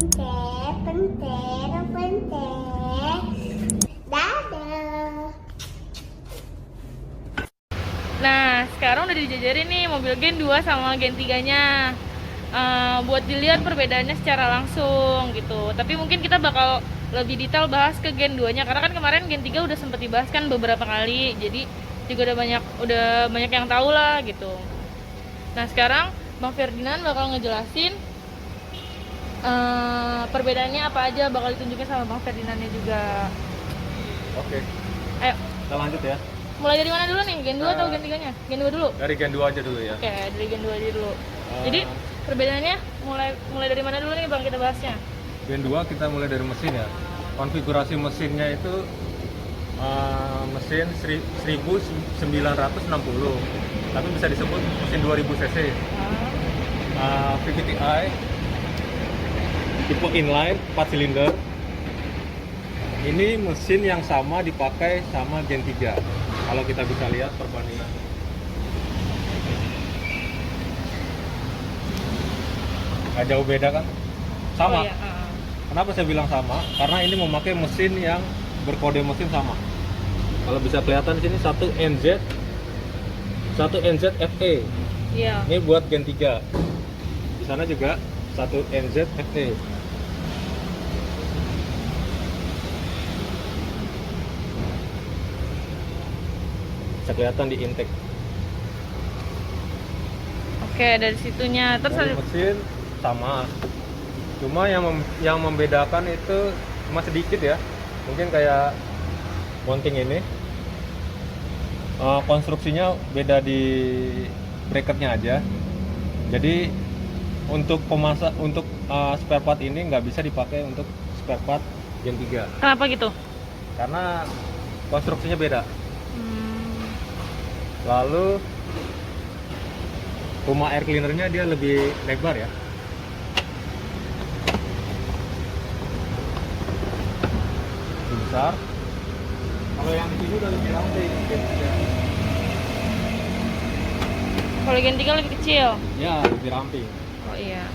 Pente, pente, pente. Dadah. Nah, sekarang udah dijajarin nih mobil Gen 2 sama Gen 3-nya. Buat dilihat perbedaannya secara langsung gitu. Tapi mungkin kita bakal lebih detail bahas ke Gen 2-nya karena kan kemarin Gen 3 udah sempet dibahas kan beberapa kali. Jadi juga udah banyak yang tahu lah gitu. Nah, sekarang Bang Ferdinand bakal ngejelasin perbedaannya apa aja, bakal ditunjukin sama Bang Ferdinandnya juga. Oke, Ayo, kita lanjut ya. mulai dari mana dulu nih? Gen 2 atau Gen 3-nya? Gen 2 dulu. Dari Gen 2 aja dulu ya. Oke, dari Gen 2 aja dulu. Jadi perbedaannya mulai dari mana dulu nih Bang kita bahasnya? Gen 2 kita mulai dari mesin ya. Konfigurasi mesinnya itu mesin 1960, tapi bisa disebut mesin 2000 cc. VVTi tipe inline 4 silinder. Ini mesin yang sama dipakai sama Gen 3. Kalau kita bisa lihat perbandingan. Nggak jauh beda kan? Sama. Oh, iya. Kenapa saya bilang sama? Karena ini memakai mesin yang berkode mesin sama. Kalau bisa kelihatan di sini satu NZ FE. Iya. Ini buat Gen 3. Di sana juga satu NZ FE. Bisa kelihatan di intake. Oke, dari situnya terus Dari ada mesin sama. Cuma yang membedakan itu cuma sedikit ya. Mungkin kayak mounting ini. Konstruksinya beda di bracketnya aja. Jadi untuk spare part ini nggak bisa dipakai untuk spare part Gen 3 kenapa gitu? karena konstruksinya beda. Hmm, Lalu rumah air cleanernya dia lebih lebar ya. Lebih besar. Kalau yang di sini udah lebih ramping Gen 3. kalau Gen 3 lebih kecil. Ya, lebih ramping. Oh iya.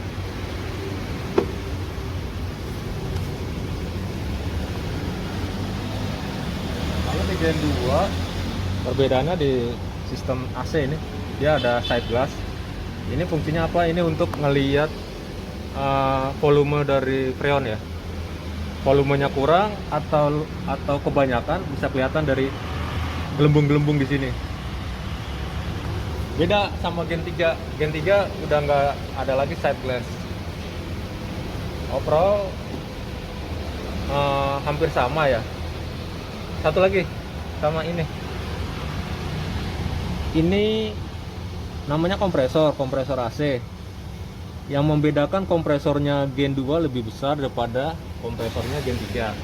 Kalau di Gen 2 perbedaannya di sistem AC ini, dia ada side glass. Ini fungsinya apa? Ini untuk ngelihat volume dari freon ya. Volumenya kurang atau kebanyakan bisa kelihatan dari gelembung-gelembung di sini. Beda sama Gen 3. Gen 3 udah nggak ada lagi side glass. Overall hampir sama ya. Satu lagi sama ini. Ini namanya kompresor AC. Yang membedakan kompresornya Gen 2 lebih besar daripada kompresornya Gen 3.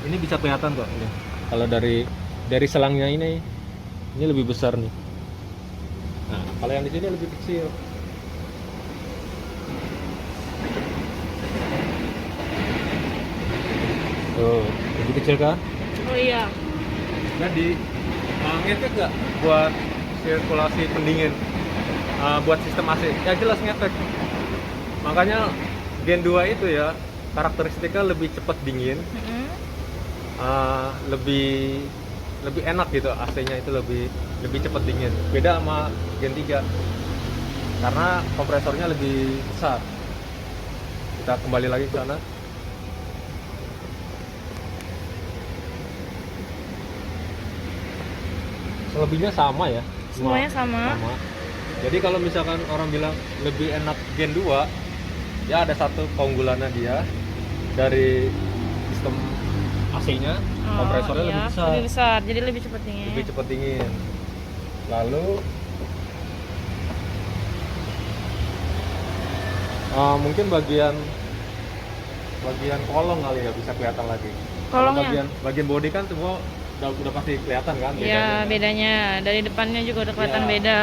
Ini bisa kelihatan kok ini. Kalau dari selangnya ini lebih besar nih. Nah, kalau yang di sini lebih kecil. Tuh, lebih kecil kan? Oh iya. Jadi ngefek nggak buat sirkulasi pendingin, buat sistem AC? Ya jelas ngefek. Makanya Gen 2 itu ya karakteristiknya lebih cepat dingin, lebih enak gitu, AC-nya itu lebih cepat dingin. Beda sama Gen 3 karena kompresornya lebih besar. Kita kembali lagi ke sana. Selebihnya sama ya. Semuanya sama. Jadi kalau misalkan orang bilang lebih enak Gen 2, ya ada satu keunggulannya dia dari sistem AC-nya, kompresornya iya, lebih besar, jadi lebih cepat dingin. Lebih cepat dingin. Lalu mungkin bagian kolong kali ya bisa kelihatan lagi. Kolongnya? Bagian bodi kan semua udah pasti kelihatan kan bedanya. Iya, bedanya dari depannya juga udah kelihatan Iya. beda.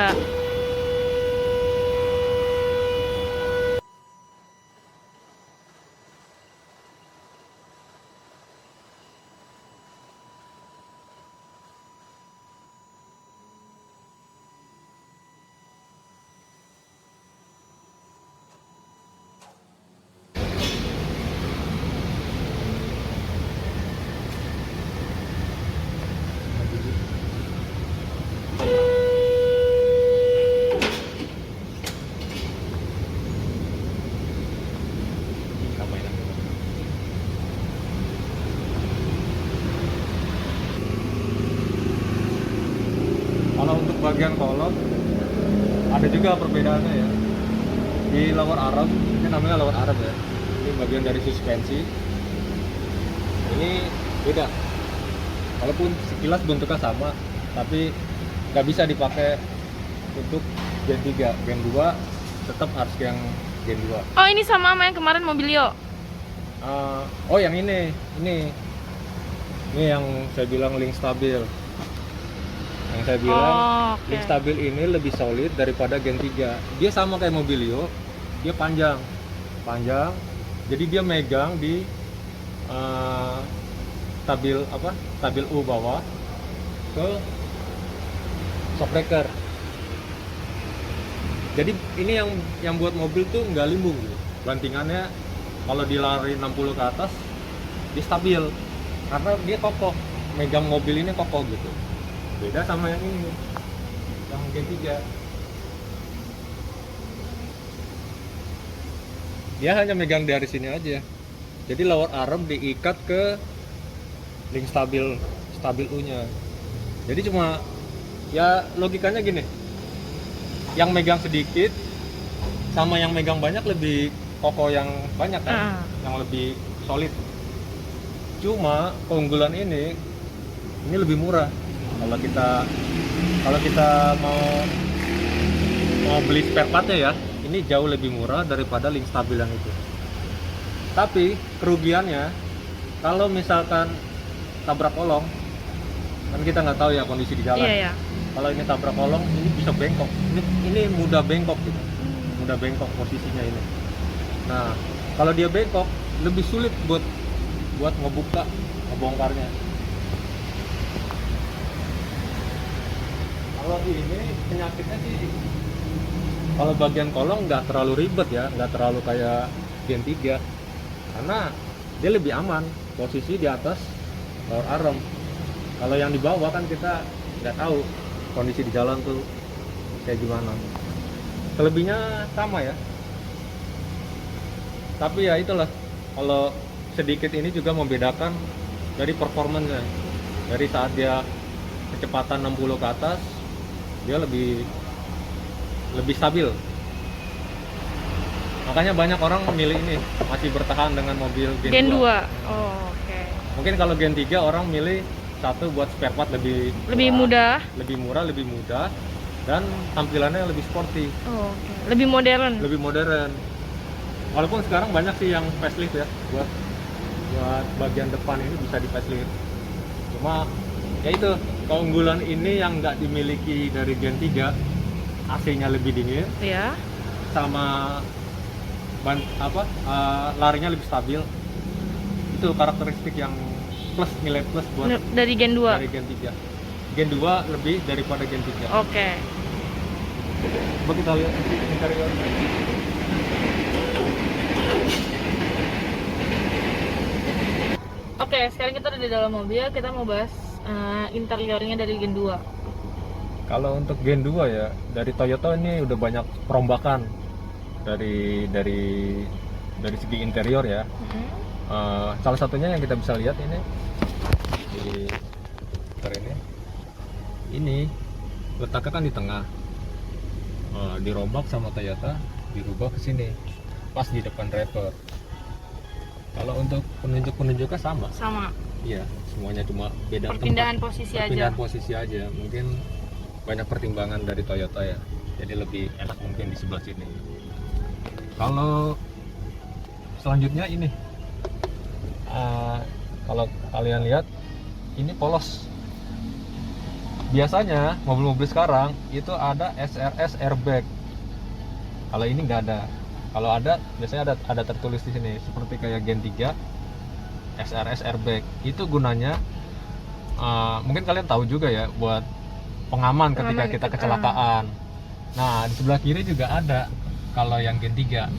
bagian kolong ada juga perbedaannya ya. Di lower arm, ini namanya lower arm ya. Ini bagian dari suspensi. Ini beda. Walaupun sekilas bentuknya sama, tapi nggak bisa dipakai untuk Gen 3. Gen 2 tetap harus yang Gen 2. Oh, ini sama yang kemarin Mobilio. Oh, yang ini yang saya bilang link stabil. Yang saya bilang oke. link stabil ini lebih solid daripada Gen 3. Dia sama kayak Mobilio, dia panjang. Jadi dia megang di stabil U bawah ke shock breaker. Jadi ini yang buat mobil tuh nggak limbung gitu. Bantingannya kalau dilari 60 ke atas dia stabil karena dia kokoh, megang mobil ini kokoh gitu. Beda sama yang ini, yang Gen 3. Dia hanya megang dari sini aja. Jadi lower arm diikat ke link stabil U-nya. Jadi cuma ya logikanya gini. Yang megang sedikit sama yang megang banyak lebih kokoh yang banyak kan, yang lebih solid. Cuma keunggulan ini lebih murah. Kalau kita mau beli spare partnya ya, ini jauh lebih murah daripada link stabil yang itu. Tapi kerugiannya kalau misalkan tabrak kolong, kan kita nggak tahu ya kondisi di jalan. Iya. Kalau ini tabrak kolong, ini bisa bengkok. Ini mudah bengkok gitu. Mudah bengkok posisinya ini. Nah, kalau dia bengkok, lebih sulit buat ngebongkarnya. Kalau ini penyakitnya sih, kalau bagian kolong nggak terlalu ribet ya, nggak terlalu kayak Gen 3, karena dia lebih aman, posisi di atas lower arm. Kalau yang di bawah kan kita nggak tahu kondisi di jalan tuh kayak gimana. Selebihnya sama ya, tapi ya itulah, kalau sedikit ini juga membedakan dari performanya. Dari saat dia kecepatan 60 ke atas, dia lebih stabil. Makanya banyak orang memilih ini, masih bertahan dengan mobil Gen 2. Oh, oke. Mungkin kalau Gen 3 orang milih satu buat spare part lebih mudah, lebih murah, lebih mudah, dan tampilannya lebih sporty. Oh, oke. Lebih modern. Walaupun sekarang banyak sih yang facelift ya, buat bagian depan ini bisa di facelift. Cuma ya itu, keunggulan ini yang nggak dimiliki dari Gen 3, AC-nya lebih dingin, ya. sama larinya lebih stabil. Itu karakteristik yang plus, nilai plus buat Dari Gen 2. dari Gen 3. Gen 2 lebih daripada Gen 3. Oke. Coba kita lihat interior. Oke, sekarang kita udah di dalam mobil, kita mau bahas interiornya dari Gen 2. Kalau untuk Gen 2 ya, dari Toyota ini udah banyak perombakan dari segi interior ya. Salah satunya yang kita bisa lihat ini di ini letaknya kan di tengah, dirombak sama Toyota, dirubah ke sini pas di depan driver. Kalau untuk penunjuknya sama. Iya, semuanya cuma beda Perpindahan tempat. Posisi aja. Mungkin banyak pertimbangan dari Toyota ya, jadi lebih enak mungkin di sebelah sini. Kalau selanjutnya ini, kalau kalian lihat ini polos. Biasanya mobil-mobil sekarang itu ada SRS airbag. Kalau ini nggak ada. Kalau ada, biasanya ada tertulis di sini seperti kayak Gen 3 SRS airbag. Itu gunanya mungkin kalian tahu juga ya, buat pengaman ketika kita kecelakaan. Nah, di sebelah kiri juga ada kalau yang Gen 3.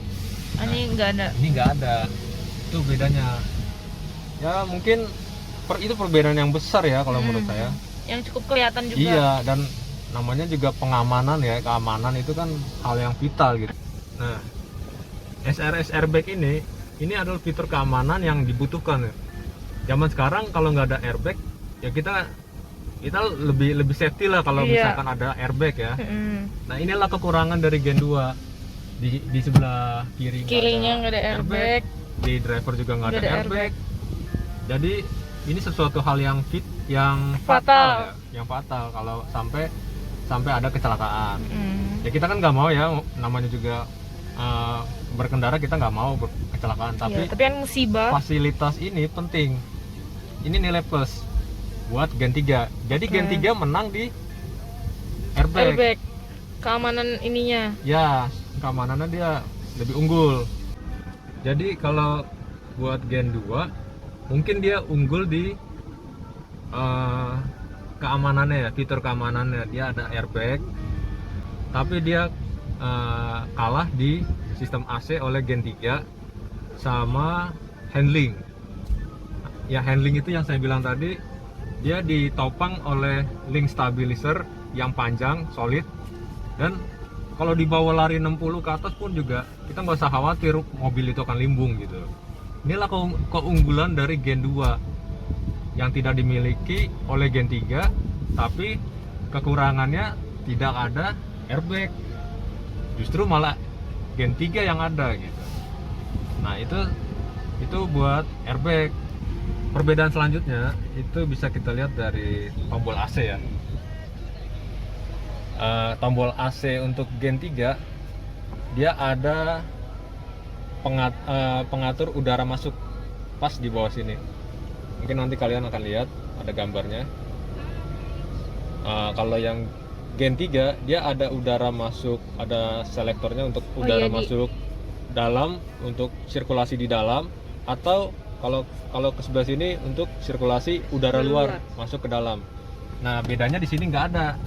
Ini nggak ada. Ini nggak ada. Itu bedanya. Ya mungkin itu perbedaan yang besar ya kalau menurut saya. Yang cukup kelihatan juga. Iya, dan namanya juga pengamanan ya, keamanan itu kan hal yang vital gitu. Nah, SRS airbag ini adalah fitur keamanan yang dibutuhkan ya. Zaman sekarang kalau nggak ada airbag ya kita kita lebih safety lah kalau Iya. misalkan ada airbag ya. Mm-mm. Nah inilah kekurangan dari Gen 2. Di sebelah kiri Kirinya nggak ada airbag. di driver juga nggak ada Nggak ada airbag. Jadi ini sesuatu hal yang Fatal. fatal ya, yang fatal kalau sampai ada kecelakaan. Ya kita kan nggak mau ya, namanya juga berkendara, kita nggak mau kecelakaan. Tapi Iya, tapi kan musibah. fasilitas ini penting. Ini nilai plus buat Gen 3. Jadi Gen 3 menang di airbag. Airbag. Keamanan ininya. Ya, keamanannya dia lebih unggul. Jadi kalau buat Gen 2 mungkin dia unggul di keamanannya ya, fitur keamanannya. Dia ada airbag, tapi dia kalah di sistem AC oleh Gen 3 sama handling. Ya handling itu yang saya bilang tadi, dia ditopang oleh link stabilizer yang panjang, solid, dan kalau dibawa lari 60 ke atas pun juga kita nggak usah khawatir mobil itu akan limbung gitu. Inilah keunggulan dari Gen 2 yang tidak dimiliki oleh Gen 3, tapi kekurangannya tidak ada airbag. Justru malah Gen 3 yang ada gitu. Nah, itu buat airbag. Perbedaan selanjutnya itu bisa kita lihat dari tombol AC ya. Tombol AC untuk Gen 3 dia ada pengatur udara masuk pas di bawah sini. Mungkin nanti kalian akan lihat ada gambarnya. Kalau yang Gen 3 dia ada udara masuk, ada selektornya untuk udara masuk dalam, untuk sirkulasi di dalam, atau kalau ke sebelah sini untuk sirkulasi udara luar masuk ke dalam. Nah, bedanya di sini nggak ada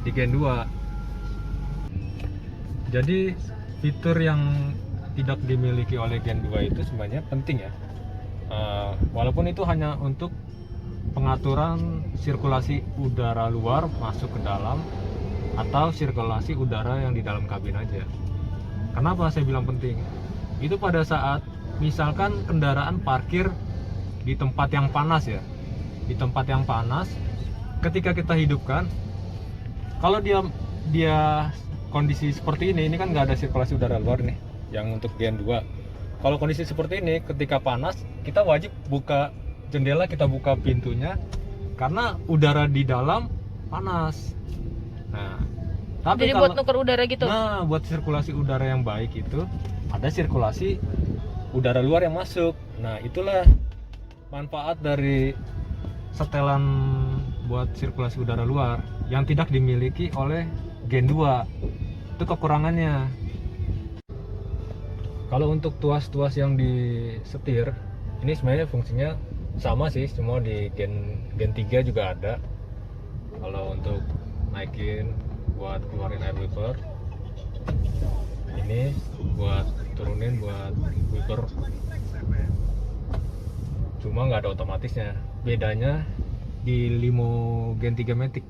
di Gen 2. Jadi fitur yang tidak dimiliki oleh Gen 2 itu sebenarnya penting ya. Walaupun itu hanya untuk pengaturan sirkulasi udara luar masuk ke dalam atau sirkulasi udara yang di dalam kabin aja. Kenapa saya bilang penting? Itu pada saat misalkan kendaraan parkir di tempat yang panas ya, di tempat yang panas, ketika kita hidupkan, kalau dia kondisi seperti ini kan nggak ada sirkulasi udara luar nih, yang untuk Gen 2. Kalau kondisi seperti ini, ketika panas, kita wajib buka jendela, kita buka pintunya, karena udara di dalam panas. Nah, tapi Jadi buat nuker udara gitu. Nah, buat sirkulasi udara yang baik itu ada sirkulasi udara luar yang masuk. Nah, itulah manfaat dari setelan buat sirkulasi udara luar yang tidak dimiliki oleh Gen 2. Itu kekurangannya. Kalau untuk tuas-tuas yang disetir, ini sebenarnya fungsinya sama sih, semua di Gen 3 juga ada. Kalau untuk naikin buat keluarin air wiper, ini buat turunin buat wiper, cuma nggak ada otomatisnya. Bedanya di limo Gen 3 Matic.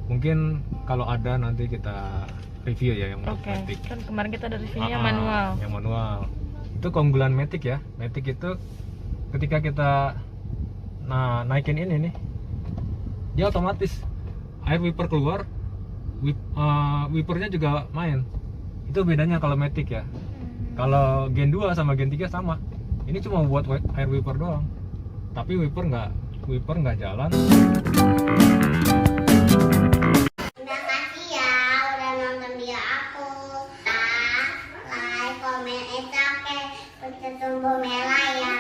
Mungkin kalau ada nanti kita review ya yang untuk Matic. Kan kemarin kita ada reviewnya yang manual. Yang manual. Itu keunggulan Matic ya. Matic itu ketika kita naikin ini nih, dia otomatis air wiper keluar, wipernya juga main. Itu bedanya kalau Matic ya. Kalau Gen 2 sama Gen 3 sama. Ini cuma buat air wiper doang. Tapi wiper nggak jalan. Terima kasih ya udah nonton video aku. Like, komen, oke. Pencet tombol merah ya.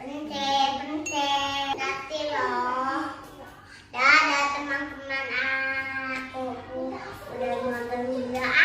Pencet. Kasih loh. Dadah teman-teman aku. Udah nonton video aku.